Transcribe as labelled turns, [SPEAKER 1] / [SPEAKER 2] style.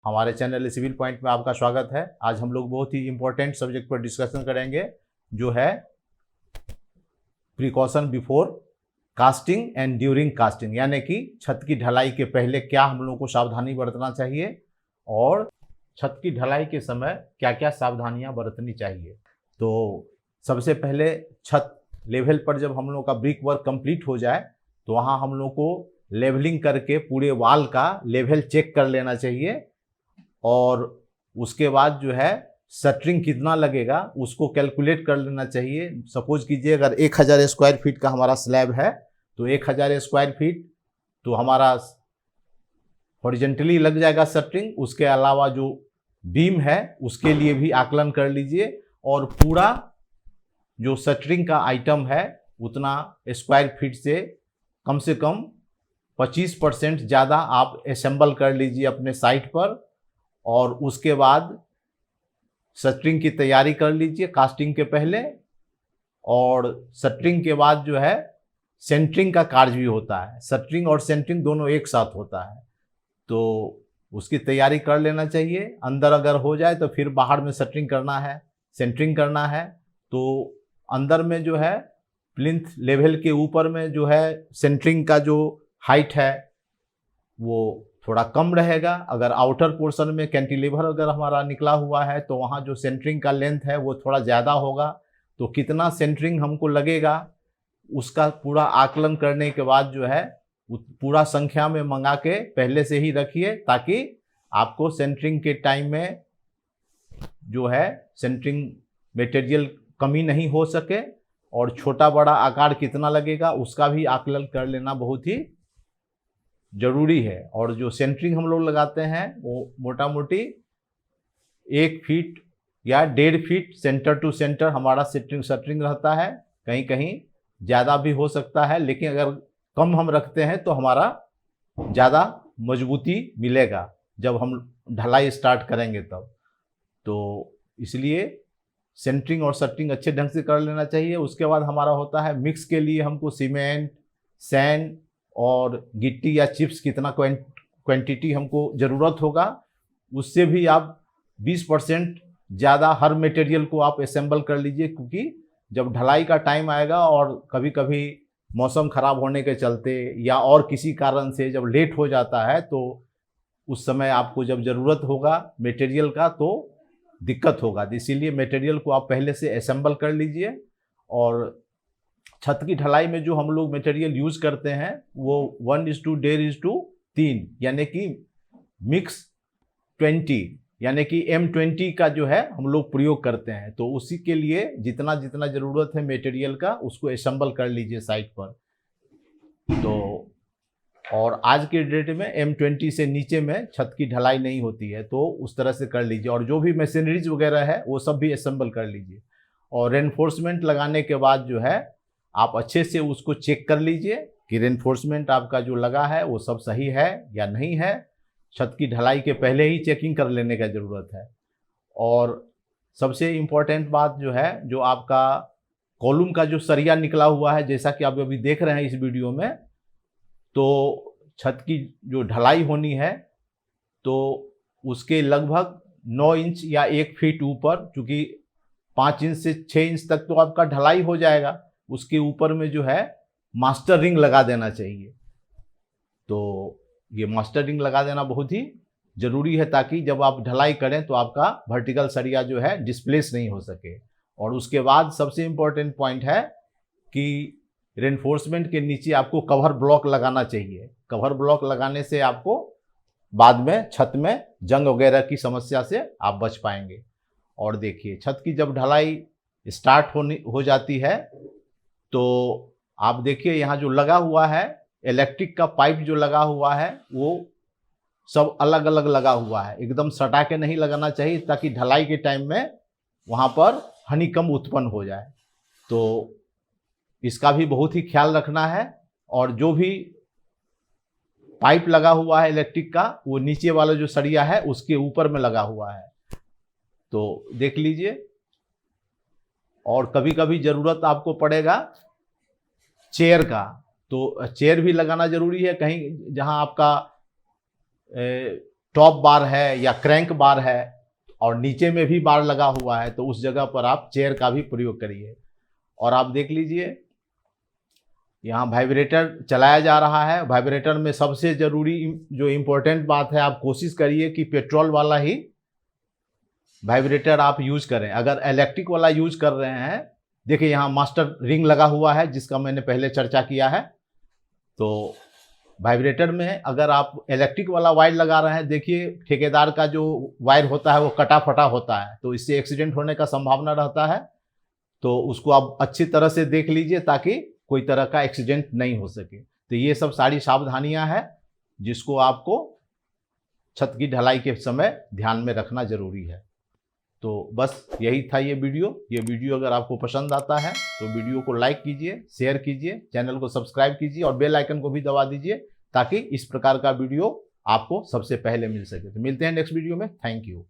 [SPEAKER 1] हमारे channel civil point में आपका स्वागत है। आज हम लोग बहुत ही इम्पोर्टेंट सब्जेक्ट पर डिस्कशन करेंगे, जो है precaution before casting and during casting, यानी कि छत की ढलाई के पहले क्या हम लोगों को सावधानी बरतना चाहिए और छत की ढलाई के समय क्या क्या सावधानियां बरतनी चाहिए। तो सबसे पहले छत लेवल पर जब हम लोग का ब्रिक वर्क कंप्लीट हो जाए तो वहाँ हम लोग को लेवलिंग करके पूरे वॉल का लेवल चेक कर लेना चाहिए और उसके बाद जो है शटरिंग कितना लगेगा उसको कैलकुलेट कर लेना चाहिए। सपोज कीजिए अगर 1000 स्क्वायर फीट का हमारा स्लैब है तो 1000 स्क्वायर फीट तो हमारा हॉरिजेंटली लग जाएगा शटरिंग। उसके अलावा जो बीम है उसके लिए भी आकलन कर लीजिए और पूरा जो शटरिंग का आइटम है उतना स्क्वायर फीट से कम 25% ज़्यादा आप असेंबल कर लीजिए अपने साइट पर और उसके बाद शटरिंग की तैयारी कर लीजिए कास्टिंग के पहले। और शटरिंग के बाद जो है सेंटरिंग का कार्य भी होता है, शटरिंग और सेंटरिंग दोनों एक साथ होता है, तो उसकी तैयारी कर लेना चाहिए। अंदर अगर हो जाए तो फिर बाहर में शटरिंग करना है, सेंटरिंग करना है। तो अंदर में जो है प्लिंथ लेवल के ऊपर में जो है सेंटरिंग का जो हाइट है वो थोड़ा कम रहेगा। अगर आउटर पोर्शन में कैंटिलीवर अगर हमारा निकला हुआ है तो वहाँ जो सेंटरिंग का लेंथ है वो थोड़ा ज़्यादा होगा। तो कितना सेंटरिंग हमको लगेगा उसका पूरा आकलन करने के बाद जो है पूरा संख्या में मंगा के पहले से ही रखिए, ताकि आपको सेंटरिंग के टाइम में जो है सेंटरिंग मटेरियल कमी नहीं हो सके। और छोटा बड़ा आकार कितना लगेगा उसका भी आकलन कर लेना बहुत ही जरूरी है। और जो सेंटरिंग हम लोग लगाते हैं वो मोटा मोटी 1 फीट या 1.5 फीट सेंटर टू सेंटर हमारा शटरिंग रहता है। कहीं कहीं ज़्यादा भी हो सकता है, लेकिन अगर कम हम रखते हैं तो हमारा ज़्यादा मजबूती मिलेगा जब हम ढलाई स्टार्ट करेंगे तब। तो इसलिए सेंटरिंग और शटरिंग अच्छे ढंग से कर लेना चाहिए। उसके बाद हमारा होता है मिक्स के लिए हमको सीमेंट, सैंड और गिट्टी या चिप्स कितना क्वांटिटी हमको ज़रूरत होगा, उससे भी आप 20% ज़्यादा हर मटेरियल को आप असेंबल कर लीजिए। क्योंकि जब ढलाई का टाइम आएगा और कभी कभी मौसम ख़राब होने के चलते या और किसी कारण से जब लेट हो जाता है तो उस समय आपको जब ज़रूरत होगा मटेरियल का तो दिक्कत होगा। इसीलिए मटेरियल को आप पहले से असेंबल कर लीजिए। और छत की ढलाई में जो हम लोग मटेरियल यूज़ करते हैं वो 1:1:3 यानी कि मिक्स 20 यानी कि M20 का जो है हम लोग प्रयोग करते हैं। तो उसी के लिए जितना जितना ज़रूरत है मटेरियल का उसको असेंबल कर लीजिए साइट पर। तो और आज के डेट में M20 से नीचे में छत की ढलाई नहीं होती है, तो उस तरह से कर लीजिए। और जो भी मशीनरीज वगैरह है वो सब भी असेंबल कर लीजिए। और रेनफोर्समेंट लगाने के बाद जो है आप अच्छे से उसको चेक कर लीजिए कि रेनफोर्समेंट आपका जो लगा है वो सब सही है या नहीं है। छत की ढलाई के पहले ही चेकिंग कर लेने का ज़रूरत है। और सबसे इम्पोर्टेंट बात जो है, जो आपका कॉलम का जो सरिया निकला हुआ है, जैसा कि आप अभी देख रहे हैं इस वीडियो में, तो छत की जो ढलाई होनी है तो उसके लगभग 9 इंच या 1 फीट ऊपर, चूँकि 5 इंच से 6 इंच तक तो आपका ढलाई हो जाएगा, उसके ऊपर में जो है मास्टर रिंग लगा देना चाहिए। तो ये मास्टर रिंग लगा देना बहुत ही ज़रूरी है, ताकि जब आप ढलाई करें तो आपका वर्टिकल सरिया जो है डिस्प्लेस नहीं हो सके। और उसके बाद सबसे इम्पोर्टेंट पॉइंट है कि रेनफोर्समेंट के नीचे आपको कवर ब्लॉक लगाना चाहिए। कवर ब्लॉक लगाने से आपको बाद में छत में जंग वगैरह की समस्या से आप बच पाएंगे। और देखिए छत की जब ढलाई स्टार्ट हो जाती है तो आप देखिए यहाँ जो लगा हुआ है इलेक्ट्रिक का पाइप जो लगा हुआ है वो सब अलग अलग लगा हुआ है, एकदम सटा के नहीं लगाना चाहिए, ताकि ढलाई के टाइम में वहाँ पर हनीकम उत्पन्न हो जाए। तो इसका भी बहुत ही ख्याल रखना है। और जो भी पाइप लगा हुआ है इलेक्ट्रिक का वो नीचे वाला जो सरिया है उसके ऊपर में लगा हुआ है, तो देख लीजिए। और कभी कभी ज़रूरत आपको पड़ेगा चेयर का, तो चेयर भी लगाना ज़रूरी है। कहीं जहां आपका टॉप बार है या क्रैंक बार है और नीचे में भी बार लगा हुआ है, तो उस जगह पर आप चेयर का भी प्रयोग करिए। और आप देख लीजिए यहाँ वाइब्रेटर चलाया जा रहा है। वाइब्रेटर में सबसे ज़रूरी जो इम्पोर्टेंट बात है, आप कोशिश करिए कि पेट्रोल वाला ही वाइब्रेटर आप यूज करें। अगर इलेक्ट्रिक वाला यूज कर रहे हैं, देखिए यहाँ मास्टर रिंग लगा हुआ है जिसका मैंने पहले चर्चा किया है। तो वाइब्रेटर में अगर आप इलेक्ट्रिक वाला वायर लगा रहे हैं, देखिए ठेकेदार का जो वायर होता है वो कटा फटा होता है, तो इससे एक्सीडेंट होने का संभावना रहता है। तो उसको आप अच्छी तरह से देख लीजिए ताकि कोई तरह का एक्सीडेंट नहीं हो सके। तो ये सब सारी सावधानियां हैं जिसको आपको छत की ढलाई के समय ध्यान में रखना जरूरी है। तो बस यही था ये वीडियो अगर आपको पसंद आता है तो वीडियो को लाइक कीजिए, शेयर कीजिए, चैनल को सब्सक्राइब कीजिए और बेल आइकन को भी दबा दीजिए ताकि इस प्रकार का वीडियो आपको सबसे पहले मिल सके। तो मिलते हैं नेक्स्ट वीडियो में। Thank you.